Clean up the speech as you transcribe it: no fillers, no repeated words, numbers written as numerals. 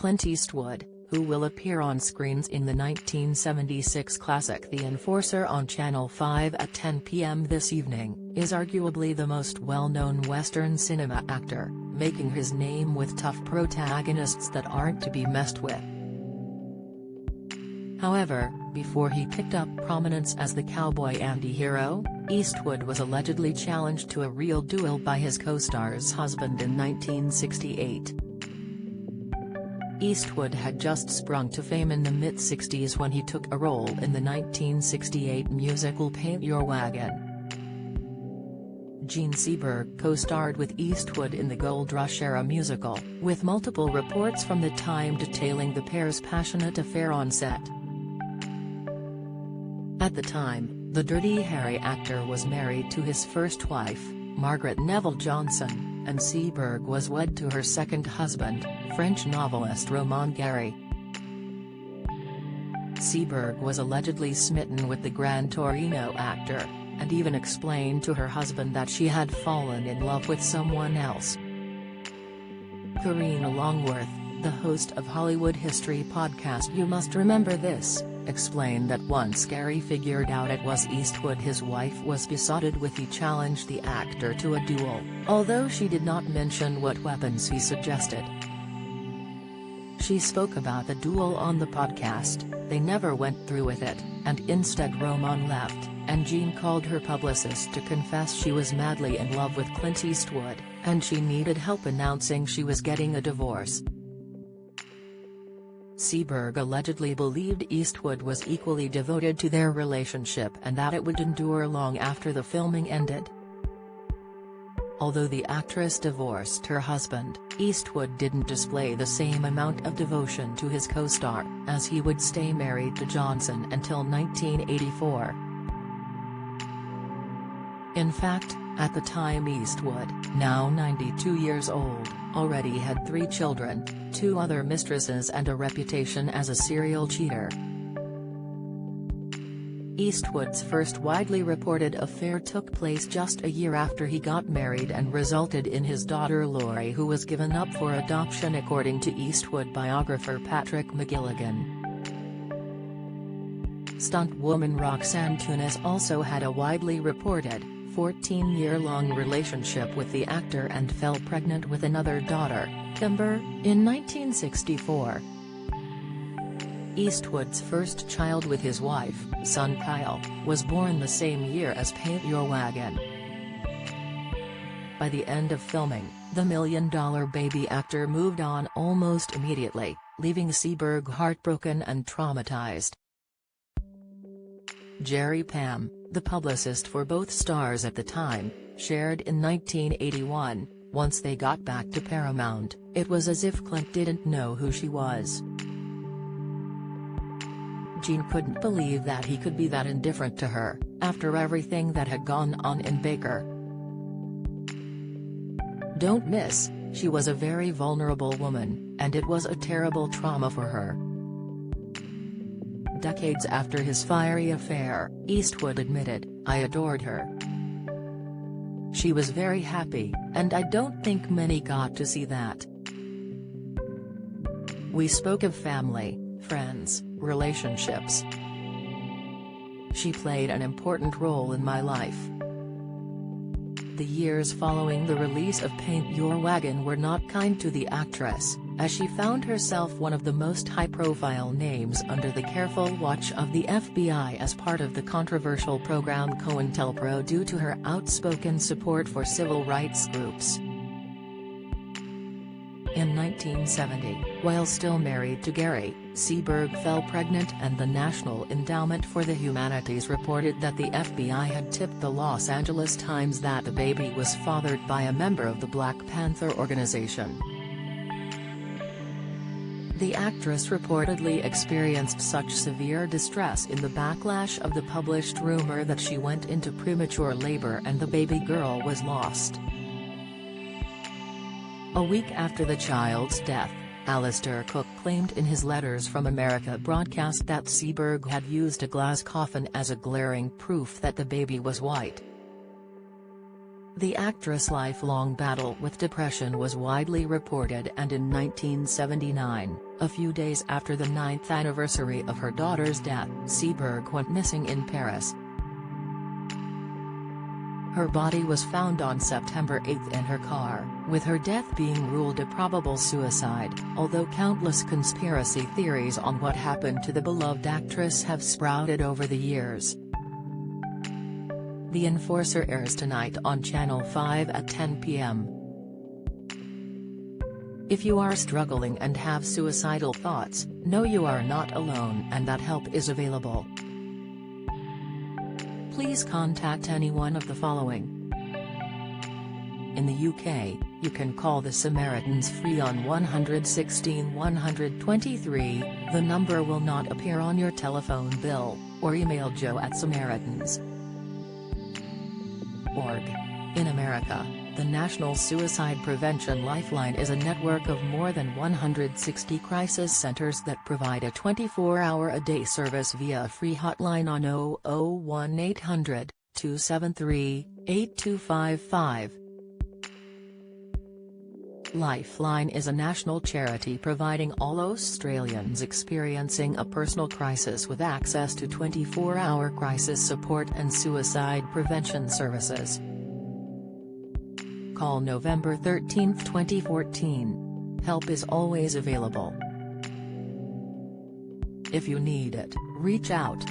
Clint Eastwood, who will appear on screens in the 1976 classic The Enforcer on Channel 5 at 10 p.m. this evening, is arguably the most well-known Western cinema actor, making his name with tough protagonists that aren't to be messed with. However, before he picked up prominence as the cowboy anti-hero, Eastwood was allegedly challenged to a real duel by his co-star's husband in 1968. Eastwood had just sprung to fame in the mid-60s when he took a role in the 1968 musical Paint Your Wagon. Gene Seberg co-starred with Eastwood in the Gold Rush-era musical, with multiple reports from the time detailing the pair's passionate affair on set. At the time, the Dirty Harry actor was married to his first wife, Margaret Neville Johnson, and Seberg was wed to her second husband, French novelist Roman Gary. Seberg was allegedly smitten with the Gran Torino actor, and even explained to her husband that she had fallen in love with someone else. Karina Longworth, the host of Hollywood History podcast You Must Remember This, explained that once Gary figured out it was Eastwood his wife was besotted with, he challenged the actor to a duel, although she did not mention what weapons he suggested. She spoke about the duel on the podcast, they never went through with it, and instead Roman left, and Gene called her publicist to confess she was madly in love with Clint Eastwood, and she needed help announcing she was getting a divorce. Seberg allegedly believed Eastwood was equally devoted to their relationship and that it would endure long after the filming ended. Although the actress divorced her husband, Eastwood didn't display the same amount of devotion to his co-star, as he would stay married to Johnson until 1984. In fact, at the time Eastwood, now 92 years old, already had 3 children, 2 other mistresses and a reputation as a serial cheater. Eastwood's first widely reported affair took place just a year after he got married and resulted in his daughter Lori, who was given up for adoption according to Eastwood biographer Patrick McGilligan. Stunt woman Roxanne Tunis also had a widely reported, 14-year-long relationship with the actor and fell pregnant with another daughter, Kimber, in 1964. Eastwood's first child with his wife, son Kyle, was born the same year as Paint Your Wagon. By the end of filming, the $1 Million Baby actor moved on almost immediately, leaving Seberg heartbroken and traumatized. Jerry Pam, the publicist for both stars at the time, shared in 1981, once they got back to Paramount, it was as if Clint didn't know who she was. Gene couldn't believe that he could be that indifferent to her, after everything that had gone on in Baker. Don't miss, she was a very vulnerable woman, and it was a terrible trauma for her. Decades after his fiery affair, Eastwood admitted, "I adored her. She was very happy, and I don't think many got to see that. We spoke of family, friends, relationships. She played an important role in my life." The years following the release of Paint Your Wagon were not kind to the actress, as she found herself one of the most high-profile names under the careful watch of the FBI as part of the controversial program COINTELPRO due to her outspoken support for civil rights groups. In 1970, while still married to Gary, Seberg fell pregnant and the National Endowment for the Humanities reported that the FBI had tipped the Los Angeles Times that the baby was fathered by a member of the Black Panther organization. The actress reportedly experienced such severe distress in the backlash of the published rumor that she went into premature labor and the baby girl was lost. A week after the child's death, Alistair Cook claimed in his Letters from America broadcast that Seberg had used a glass coffin as a glaring proof that the baby was white. The actress' lifelong battle with depression was widely reported, and in 1979, a few days after the 9th anniversary of her daughter's death, Seberg went missing in Paris. Her body was found on September 8 in her car, with her death being ruled a probable suicide, although countless conspiracy theories on what happened to the beloved actress have sprouted over the years. The Enforcer airs tonight on Channel 5 at 10 p.m. If you are struggling and have suicidal thoughts, know you are not alone and that help is available. Please contact any one of the following. In the UK, you can call the Samaritans free on 116 123, the number will not appear on your telephone bill, or email joe@samaritans.org. In America, the National Suicide Prevention Lifeline is a network of more than 160 crisis centers that provide a 24-hour-a-day service via a free hotline on 001-800-273-8255. Lifeline is a national charity providing all Australians experiencing a personal crisis with access to 24-hour crisis support and suicide prevention services. Call November 13, 2014. Help is always available. If you need it, reach out.